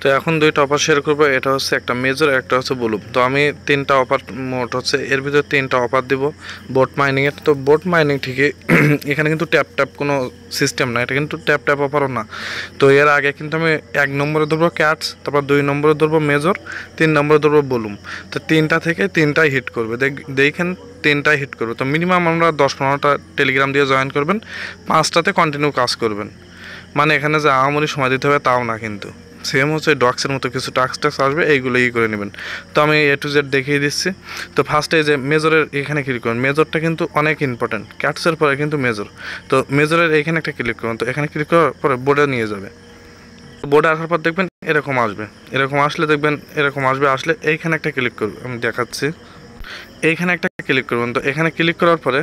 তো এখন দুইটা অফার শেয়ার করবো, এটা হচ্ছে একটা মেজর, একটা হচ্ছে ব্লুম। তো আমি তিনটা অফার মোট হচ্ছে এর ভিতরে তিনটা অফার দিব বোট মাইনিংয়ের। তো বোট মাইনিং ঠিকই এখানে কিন্তু ট্যাপ ট্যাপ কোনো সিস্টেম না, এটা কিন্তু ট্যাপ ট্যাপ অফারও না। তো এর আগে কিন্তু আমি 1 নম্বরে ধরবো ক্যাটস, তারপর 2 নম্বরে ধরবো মেজর, 3 নম্বরে ধরবো ব্লুম। তো তিনটা থেকে তিনটাই হিট করবে, দেখেন তিনটাই হিট করবে। তো মিনিমাম আমরা 10-15টা টেলিগ্রাম দিয়ে জয়েন করবেন, 5টাতে কন্টিনিউ কাজ করবেন। মানে এখানে যে আহামরি সময় দিতে হবে তাও না, কিন্তু সেম হচ্ছে ডক্সের মতো কিছু টাস্ক আসবে, এইগুলো করে নেবেন। তো আমি A to Z দেখিয়ে দিচ্ছি। তো ফার্স্টে যে মেজরের এখানে ক্লিক করুন, মেজরটা কিন্তু অনেক ইম্পর্টেন্ট, ক্যাটসের পরে কিন্তু মেজর। তো মেজরের এইখানে একটা ক্লিক করুন, তো এখানে ক্লিক করার পরে বোর্ডে নিয়ে যাবে। বোর্ডে আসার পর দেখবেন এরকম আসবে, এরকম আসলে দেখবেন এরকম আসলে এইখানে একটা ক্লিক করবে, আমি দেখাচ্ছি। এইখানে একটা ক্লিক করবেন, তো এখানে ক্লিক করার পরে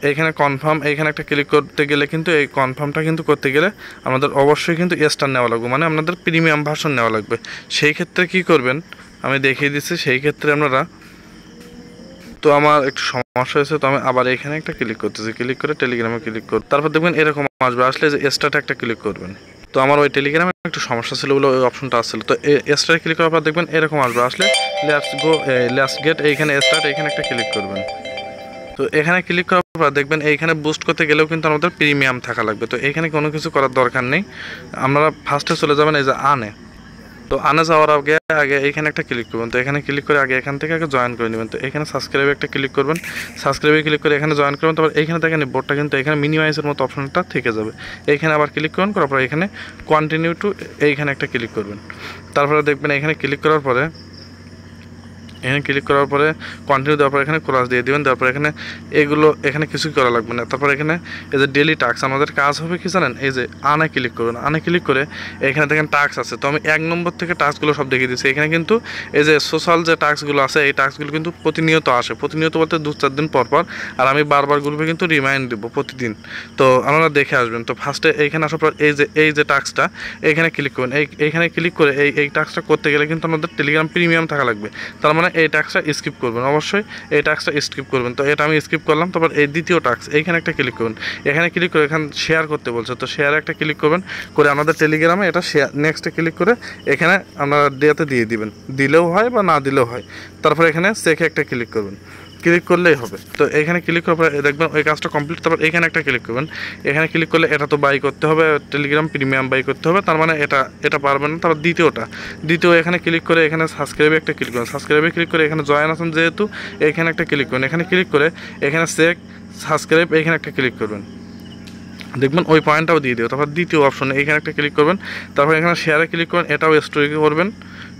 এইখানে কনফার্ম, এইখানে একটা ক্লিক করতে গেলে কিন্তু এই কনফার্মটা কিন্তু করতে গেলে আমাদের অবশ্যই কিন্তু স্টার নেওয়া লাগবে, মানে আপনাদের প্রিমিয়াম ভার্সন নেওয়া লাগবে। সেই ক্ষেত্রে কি করবেন আমি দেখিয়ে দিচ্ছি। সেই ক্ষেত্রে আপনারা, তো আমার একটু সমস্যা হয়েছে, তো আমি আবার এখানে একটা ক্লিক করতেছি, ক্লিক করে টেলিগ্রামে ক্লিক করব। তারপর দেখবেন এরকম আসবে, আসলে যে স্টার্টে একটা ক্লিক করবেন। তো আমার ওই টেলিগ্রামে একটু সমস্যা ছিল বলে ওই অপশনটা আসছিল। তো স্টার্টে ক্লিক করার পর দেখবেন এরকম আসবে, আসলে লেটস গেট এইখানে স্টার্ট, এইখানে একটা ক্লিক করবেন। তো এখানে ক্লিক করার পর দেখবেন এইখানে বুস্ট করতে গেলেও কিন্তু আমাদের প্রিমিয়াম থাকা লাগবে। তো এখানে কোনো কিছু করার দরকার নেই, আপনারা ফার্স্টে চলে যাবেন এই যে আনে। তো আনে যাওয়ার আগে এইখানে একটা ক্লিক করবেন। তো এখানে ক্লিক করে আগে এখান থেকে জয়েন করে নেবেন। তো এখানে সাবস্ক্রাইবে একটা ক্লিক করবেন, সাবস্ক্রাইবে ক্লিক করে এখানে জয়েন করবেন। তারপর এইখানে দেখেন বোর্ডটা কিন্তু এখানে মিনিমাইজের মতো অপশনটা থেকে যাবে, এইখানে আবার ক্লিক করবেন, করার পরে এখানে কন্টিনিউ টু এইখানে একটা ক্লিক করবেন। তারপরে দেখবেন এখানে ক্লিক করার পরে এখানে ক্লিক করার পরে কন্টিনিউ দেওয়ার পর এখানে ক্রস দিয়ে দেবেন। তারপর এখানে এগুলো এখানে কিছুই করা লাগবে না। তারপর এখানে এই যে ডেলি টাস্ক, আমাদের কাজ হবে কি জানেন, এই যে আনে ক্লিক করবেন, আনে ক্লিক করে এখানে দেখেন টাস্ক আছে। তো আমি 1 নম্বর থেকে টাস্কগুলো সব দেখিয়ে দিচ্ছি। এখানে কিন্তু এই যে সোশ্যাল যে টাস্কগুলো আছে, এই টাস্কগুলো কিন্তু প্রতিনিয়ত আসে, প্রতিনিয়ত বলতে 2-4 দিন পর পর। আর আমি বারবার গ্রুপে কিন্তু রিমাইন্ড দেবো প্রতিদিন, তো আপনারা দেখে আসবেন। তো ফার্স্টে এইখানে আসার পর এই যে টাস্কটা এইখানে ক্লিক করবেন। এইখানে ক্লিক করে এই টাস্কটা করতে গেলে কিন্তু আমাদের টেলিগ্রাম প্রিমিয়াম থাকা লাগবে। তার মানে এই টাস্কটা স্কিপ করবেন, অবশ্যই এই টাস্কটা স্কিপ করবেন। তো এটা আমি স্কিপ করলাম। তারপর এই দ্বিতীয় টাস্ক, এইখানে একটা ক্লিক করবেন, এখানে ক্লিক করে এখানে শেয়ার করতে বলছে, তো শেয়ারে একটা ক্লিক করবেন, করে আমাদের টেলিগ্রামে এটা শেয়ার, নেক্সটে ক্লিক করে এখানে আপনারা ডেতে দিয়ে দিবেন, দিলেও হয় বা না দিলেও হয়। তারপর এখানে চেকে একটা ক্লিক করবেন, ক্লিক করলেই হবে। তো এখানে ক্লিক করার পরে দেখবেন ওই কাজটা কমপ্লিট। তারপর এখানে একটা ক্লিক করবেন, এখানে ক্লিক করলে এটা তো বাই করতে হবে, টেলিগ্রাম প্রিমিয়াম বাই করতে হবে, তার মানে এটা পারবেন না। তারপর দ্বিতীয় এখানে ক্লিক করে এখানে সাবস্ক্রাইবে একটা ক্লিক করুন, সাবস্ক্রাইবে ক্লিক করে এখানে জয়েন আছেন যেহেতু এখানে একটা ক্লিক করুন, এখানে ক্লিক করে এখানে চেক সাবস্ক্রাইব এখানে একটা ক্লিক করবেন, দেখবেন ওই পয়েন্টটাও দিয়ে দেবে। তারপর দ্বিতীয় অপশনে এখানে একটা ক্লিক করবেন, তারপর এখানে শেয়ারে ক্লিক করবেন, এটাও স্টোরি করবেন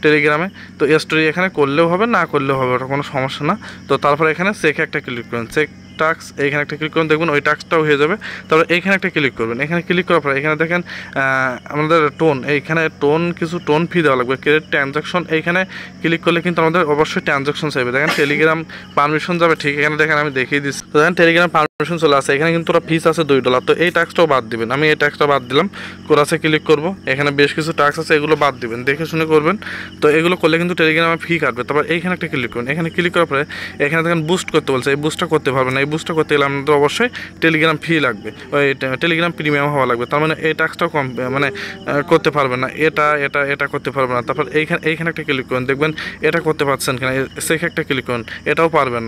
টেলিগ্রামে। তো স্টোরি এখানে করলেও হবে না করলেও হবে, ওটা কোনো সমস্যা না। তো তারপর এখানে চেকে একটা ক্লিক করবেন, চেক টাস্ক এইখানে একটা ক্লিক করুন, দেখবেন ওই টাস্কটাও হয়ে যাবে। তারপর এইখানে একটা ক্লিক করবেন, এখানে ক্লিক করার পরে এখানে দেখেন আমাদের এইখানে কিছু টোন ফি দেওয়া লাগবে, ক্রেডিট ট্রানজাকশন। এইখানে ক্লিক করলে কিন্তু আমাদের অবশ্যই ট্রানজাকশন চাইবে। দেখেন টেলিগ্রাম পারমিশন যাবে, ঠিক এখানে দেখেন আমি দেখিয়ে দিচ্ছি। তো দেখেন টেলিগ্রাম পারমিশন চলে আসে, এখানে কিন্তু ওরা ফিস আছে $2। তো এই টাস্কটাও বাদ দিবেন, আমি এই টাস্কটা বাদ দিলাম, কোরাসে ক্লিক করব। এখানে বেশ কিছু টাস্ক আছে, এগুলো বাদ দিবেন, দেখে শুনে করবেন। তো এগুলো করলে কিন্তু টেলিগ্রামে ফি কাটবে। তারপর এইখানে একটা ক্লিক করুন, এখানে ক্লিক করার পরে এখানে দেখেন বুস্ট করতে বলছে, এই বুস্টটা করতে পারবেন না। এই বুস্টটা করতে গেলে আমাদের অবশ্যই টেলিগ্রাম ফি লাগবে, ওই টেলিগ্রাম প্রিমিয়াম হওয়া লাগবে। তার মানে এই টাস্কটাও মানে করতে পারবেন না, এটা করতে পারবেন না। তারপর এইখানে একটা ক্লিক করুন, দেখবেন এটা করতে পারছেন কিনা, সেখানে একটা ক্লিক করুন, এটাও পারবেন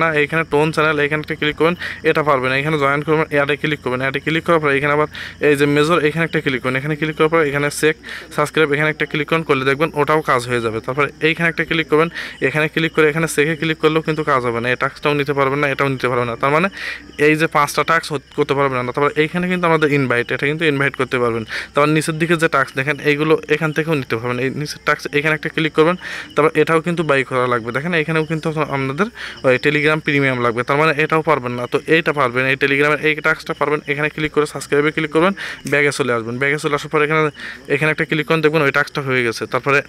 না। এইখানে টোন চ্যানেল এইখানে একটা ক্লিক করুন, এটা পারবেন না। এখানে জয়েন করবেন, অ্যাডে ক্লিক করবেন, অ্যাডে ক্লিক করার পর এখানে আবার এই যে মেজর এখানে একটা ক্লিক করুন, এখানে ক্লিক করার পর এখানে চেক সাবস্ক্রাইব এখানে একটা ক্লিক করলে দেখবেন ওটাও কাজ হয়ে যাবে। তারপর এইখানে একটা ক্লিক করবেন, এখানে ক্লিক করে এখানে চেকে ক্লিক করলেও কিন্তু কাজ হবে না, এই টাস্কটাও নিতে পারবেন না, এটাও নিতে পারবেন না। তার মানে এই যে 5টা টাস্ক করতে পারবেন না। তারপর এইখানে কিন্তু আমাদের ইনভাইট, এটা কিন্তু ইনভাইট করতে পারবেন। তারপর নিচের দিকে যে টাস্ক দেখেন এইগুলো এখান থেকেও নিতে পারবেন, এই নিচের টাস্ক এখানে একটা ক্লিক করবেন। তারপর এটাও কিন্তু বাই করা লাগবে, দেখেন এখানেও কিন্তু আপনাদের ওই টেলিগ্রাম প্রিমিয়াম লাগবে, তার মানে এটাও পারবেন না। তো এইটা পারবেন, এই টেলিগ্রামের এই টাস্কটা পারবেন। এখানে ক্লিক করে সাবস্ক্রাইবে ক্লিক করবেন, ব্যাগে চলে আসবেন, ব্যাগে চলে আসার পর এখানে একটা ক্লিক করুন, দেখবেন ওই টাস্কটা হয়ে গেছে। তারপরে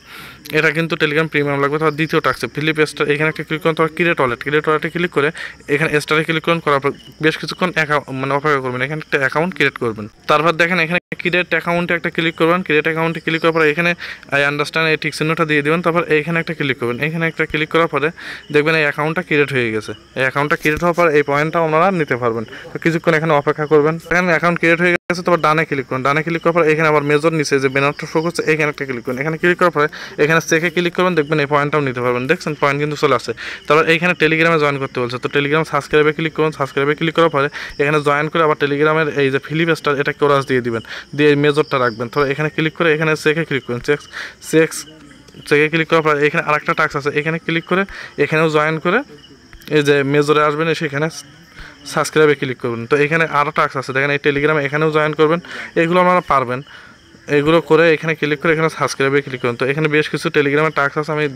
এটা কিন্তু টেলিগ্রাম প্রিমিয়াম লাগবে। তারপর দ্বিতীয় টাস্ক ফিলিপ স্টার, এখানে একটা ক্লিক করুন। তারপর ক্রিয়েট ওয়ালেটে ক্লিক করে এখানে স্টারে ক্লিক করুন, করার পর বেশ কিছুক্ষণ মানে অপেক্ষা করবেন, এখানে একটা অ্যাকাউন্ট ক্রিয়েট করবেন। তারপর দেখেন এখানে ক্রিয়েট অ্যাকাউন্টে একটা ক্লিক করবেন, ক্রিয়েট অ্যাকাউন্টে ক্লিক করার পর এখানে আই আন্ডারস্ট্যান্ড এই টিক চিহ্নটা দিয়ে দেবেন। তারপর এইখানে একটা ক্লিক করবেন, এখানে একটা ক্লিক করার পরে দেখবেন এই অ্যাকাউন্টটা ক্রিয়েট হয়ে গেছে। এই অ্যাকাউন্টটা ক্রিয়েট হওয়ার পর এই পয়েন্টটাও আমরা আপনারা নিতে পারবেন। তো কিছুক্ষণ এখানে অপেক্ষা করবেন। এখানে অ্যাকাউন্ট ক্রিয়েট হয়ে গেছে, তারপর ডানে ক্লিক করুন। ডানে ক্লিক করার পর এখানে আবার মেজর নিচে যে ব্যানারটা শো করছে এখানে একটা ক্লিক করুন। এখানে ক্লিক করার পরে এখানে চেকে ক্লিক করবেন, দেখবেন এই পয়েন্টটাও নিতে পারবেন। দেখছেন পয়েন্ট কিন্তু চলে আসে। তারপর এইখানে টেলিগ্রামে জয়েন করতে বলছে, তো টেলিগ্রাম সাবস্ক্রাইবে ক্লিক করুন। সাবস্ক্রাইবে ক্লিক করার পরে এখানে জয়েন করে আবার টেলিগ্রামের এই যে ফিলিপ স্টার এটা কোরাস দিয়ে দিবেন, দিয়ে মেজরটা রাখবেন। তো এখানে ক্লিক করে এখানে চেকে ক্লিক করুন। চেকে ক্লিক করার পর এখানে আরেকটা টাস্ক আছে, এখানে ক্লিক করে এখানেও জয়েন করে এই যে মেজরে আসবেন, এসে এখানে সাবস্ক্রাইবে ক্লিক করবেন। তো এখানে আরও টাস্ক আছে, দেখেন এই টেলিগ্রামে এখানেও জয়েন করবেন। এগুলো আপনারা পারবেন, এগুলো করে এখানে ক্লিক করে এখানে সাবস্ক্রাইবে ক্লিক করুন। তো এখানে বেশ কিছু টেলিগ্রামের টাস্ক আছে, আমি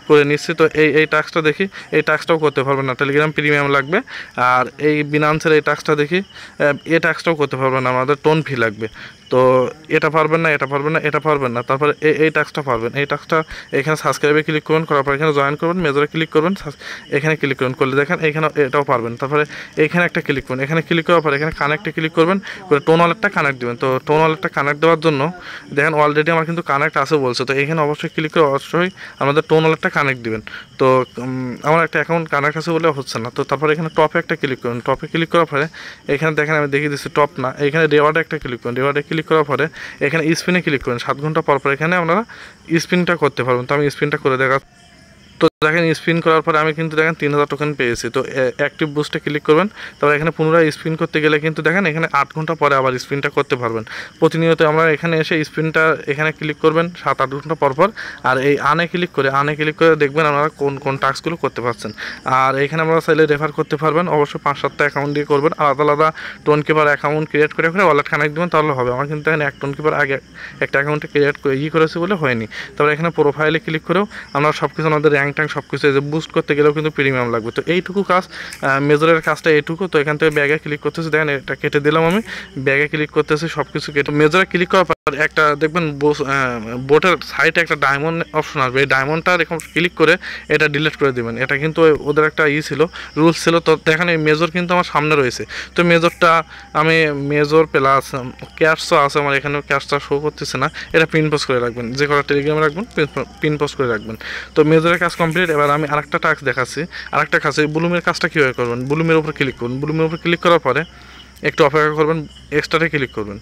করে নিচ্ছি। তো এই টাস্কটা দেখি, এই টাস্কটাও করতে পারবেন না, টেলিগ্রাম প্রিমিয়াম লাগবে। আর এই বিনান্সের এই টাস্কটা দেখি, এই টাস্কটাও করতে পারবেন না, আমাদের টোন ফি লাগবে। তো এটা পারবেন না, এটা পারবেন না, এটা পারবেন না। তারপরে এই টাস্কটা পারবেন, এই টাস্কটা এখানে সাবস্ক্রাইবে ক্লিক করবেন, করার পর এখানে জয়েন করবেন, মেজরে ক্লিক করবেন, এখানে ক্লিক করুন, করলে দেখেন এখানে এটাও পারবেন। তারপরে এখানে একটা ক্লিক করুন, এখানে ক্লিক করার পর এখানে কানেক্টে ক্লিক করবেন, করে টোন ওয়ালেটটা কানেক্ট দেবেন। তো টোন ওয়ালেটটা কানেক্ট দেওয়ার জন্য দেখেন অলরেডি আমার কিন্তু কানেক্ট আছে বলছে, তো এখানে অবশ্যই ক্লিক করে অবশ্যই আমাদের টোন ওয়ালেটটা কানেক্ট দিবেন। তো আমার একটা অ্যাকাউন্ট কানেক্ট আছে বলে হচ্ছে না। তো তারপরে এখানে টপে একটা ক্লিক করুন, টপে ক্লিক করার পরে এখানে দেখেন আমি দেখিয়ে দিচ্ছি টপ না, এখানে রেওয়ার্ডে একটা ক্লিক করুন। রেওয়ার্ডে ক্লিক করার পরে এখানে স্পিনে ক্লিক করুন। 7 ঘন্টা পর পর এখানে আপনারা স্পিনটা করতে পারবেন। তো আমি স্পিনটা করে দেখা, তো দেখেন স্পিন করার পরে আমি কিন্তু দেখেন 3000 টোকেন পেয়েছি। তো অ্যাক্টিভ বুস্টে ক্লিক করবেন, তারপর এখানে পুনরায় স্পিন করতে গেলে কিন্তু দেখেন এখানে 8 ঘন্টা পরে আবার স্পিনটা করতে পারবেন। প্রতিনিয়ত আমরা এখানে এসে স্পিনটা এখানে ক্লিক করবেন 7-8 ঘন্টা পর পর, আর এই আনে ক্লিক করে দেখবেন আপনারা কোন কোন টাস্কগুলো করতে পারছেন। আর এখানে আমরা চাইলে রেফার করতে পারবেন, অবশ্যই 5-7টা অ্যাকাউন্ট দিয়ে করবেন, আলাদা আলাদা টোন কিপার অ্যাকাউন্ট ক্রিয়েট করে ওয়ালেট কানেক্ট দেবেন, তাহলে হবে। আমার কিন্তু এখানে এক টোন কিপার আগে একটা অ্যাকাউন্টে ক্রিয়েট করে করেছি বলে হয়নি। তারপর এখানে প্রোফাইলে ক্লিক করেও আমরা সব কিছু আমাদের র্যাঙ্ক ট্যাঙ্ক সব কিছু যে বুস্ট করতে গেলেও কিন্তু প্রিমিয়াম লাগবে। তো এইটুকু কাজ, মেজরের কাজটা এইটুকু। তো এখান থেকে ব্যাগে ক্লিক করতেছি, দেখেন এটা কেটে দিলাম, আমি ব্যাগে ক্লিক করতেছি, সব কিছু কেটে মেজরে ক্লিক করার পর একটা দেখবেন বোটের সাইডে একটা ডায়মন্ড অপশন আসবে, এই ডায়মন্ডটা এরকম ক্লিক করে এটা ডিলিট করে দেবেন। এটা কিন্তু ওদের একটা ছিল, রুলস ছিল। তো দেখেন এই মেজর কিন্তু আমার সামনে রয়েছে। তো মেজরটা আমি মেজর প্লাস ক্যাশও আছে আমার এখানে, ক্যাশটা শো করতেছে না, এটা পিন পোস্ট করে রাখবেন, যে কটা টেলিগ্রামে রাখবেন পিন পোস্ট করে রাখবেন। তো মেজরের কাজ কমপ্লিট। এবার আমি আরেকটা টাস্ক দেখাচ্ছি, আরেকটা কাজ, এই ব্লুমের কাজটা কীভাবে করবেন। ব্লুমের উপর ক্লিক করুন, ব্লুমের উপর ক্লিক করার পরে একটু অপেক্ষা করবেন, এক্সট্রাতে ক্লিক করবেন।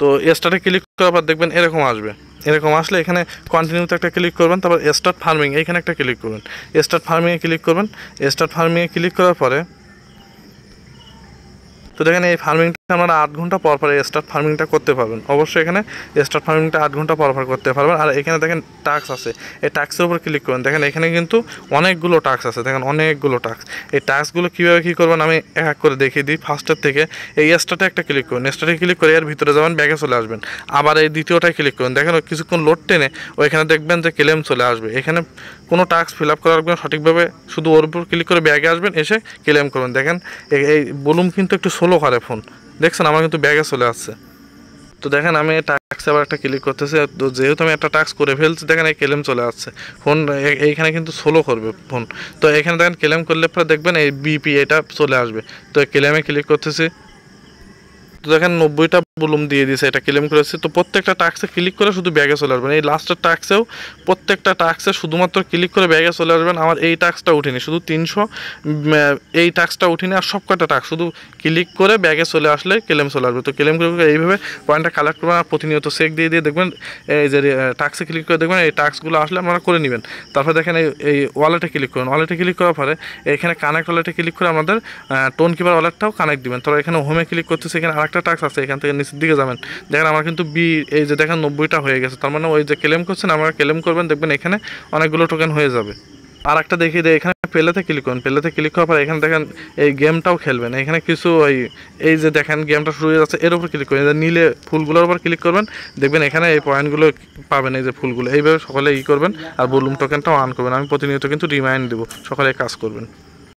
তো স্টার্টে ক্লিক করার পর দেখবেন এরকম আসবে, এরকম আসলে এখানে কন্টিনিউতে একটা ক্লিক করবেন, তারপর স্টার্ট ফার্মিং এইখানে একটা ক্লিক করবেন, স্টার্ট ফার্মিংয়ে ক্লিক করবেন। স্টার্ট ফার্মিংয়ে ক্লিক করার পরে তো দেখেন এই ফার্মিংটা আপনারা 8 ঘন্টা পর পর স্টার্ট ফার্মিংটা করতে পারবেন। অবশ্যই এখানে স্টার্ট ফার্মিংটা 8 ঘন্টা পর পর করতে পারবেন। আর এখানে দেখেন টাস্ক আছে, এই টাস্কের উপর ক্লিক করুন, দেখেন এখানে কিন্তু অনেকগুলো টাস্ক আছে, দেখেন অনেকগুলো টাস্ক। এই টাস্কগুলো কীভাবে কী করবেন আমি এক এক করে দেখিয়ে দিই। ফার্স্টের থেকে এই স্টার্টে একটা ক্লিক করুন, স্টার্টে ক্লিক করে এর ভিতরে যাবেন, ব্যাগে চলে আসবেন। আবার এই দ্বিতীয়টায় ক্লিক করুন, দেখেন কিছুক্ষণ লোড টেনে ওইখানে দেখবেন যে ক্লেম চলে আসবে। এখানে কোনো টাস্ক ফিল আপ করার সঠিকভাবে শুধু ওর উপর ক্লিক করে ব্যাগে আসবেন, এসে ক্লেম করবেন। দেখেন এই ভলিউম কিন্তু একটু স্লো করে ফোন, দেখছেন আমার কিন্তু ব্যাগে চলে আসছে। তো দেখেন আমি টাস্ক আবার একটা ক্লিক করতেছি, তো যেহেতু আমি একটা টাস্ক করে ফেলছি দেখেন এই ক্লেম চলে আসছে। ফোন এইখানে কিন্তু স্লো করবে ফোন। তো এখানে দেখেন ক্লেম করলে পরে দেখবেন এই বিপি এটা চলে আসবে। তো ক্লেমে ক্লিক করতেছি, তো দেখেন 90টা ভলিউম দিয়ে দিয়েছে, এটা ক্লেম করেছে। তো প্রত্যেকটা টাস্কে ক্লিক করে শুধু ব্যাগে চলে আসবেন। এই লাস্টের টাস্কেও প্রত্যেকটা টাস্কে শুধুমাত্র ক্লিক করে ব্যাগে চলে আসবেন। আমার এই টাস্কটা উঠিনি, শুধু 300 এই টাস্কটা উঠিনি, আর সব কটা টাস্ক শুধু ক্লিক করে ব্যাগে চলে আসলে ক্লেম চলে আসবে। তো ক্লেম করে এইভাবে পয়েন্টটা কালেক্ট করবেন, আর প্রতিনিয়ত চেক দিয়ে দেখবেন এই যে টাস্কে ক্লিক করে দেখবেন এই টাস্কগুলো আসলে আপনারা করে নেবেন। তারপরে দেখেন এই ওয়ালেটে ক্লিক করুন, ওয়ালেটে ক্লিক করার পরে এখানে কানেক্ট ওয়ালেটে ক্লিক করে আমাদের টোন কিপার ওয়ালেটটাও কানেক্ট দিবেন। তারপর এখানে হোমে ক্লিক করতেছে, এখানে আরেকটা টাস্ক আছে, এখান থেকে নিচের দিকে যাবেন, দেখেন আমার কিন্তু এই যে দেখেন 90টা হয়ে গেছে। তার মানে ওই যে ক্লেম করছেন আমরা ক্লেম করবেন, দেখবেন এখানে অনেকগুলো টোকেন হয়ে যাবে। আর একটা দেখিয়ে দেয়, এখানে প্লেতে ক্লিক করুন, প্লেতে ক্লিক করার পর এখানে দেখেন এই গেমটাও খেলবেন। এখানে কিছু এই যে দেখেন গেমটা শুরু হয়ে যাচ্ছে, এর উপর ক্লিক করুন, নীলে ফুলগুলোর উপর ক্লিক করবেন, দেখবেন এখানে এই পয়েন্টগুলো পাবেন, এই যে ফুলগুলো। এইভাবে সকলে করবেন, আর ভলিউম টোকেনটাও অন করবেন। আমি প্রতিনিয়ত কিন্তু রিমাইন্ড দেবো, সকলে কাজ করবেন।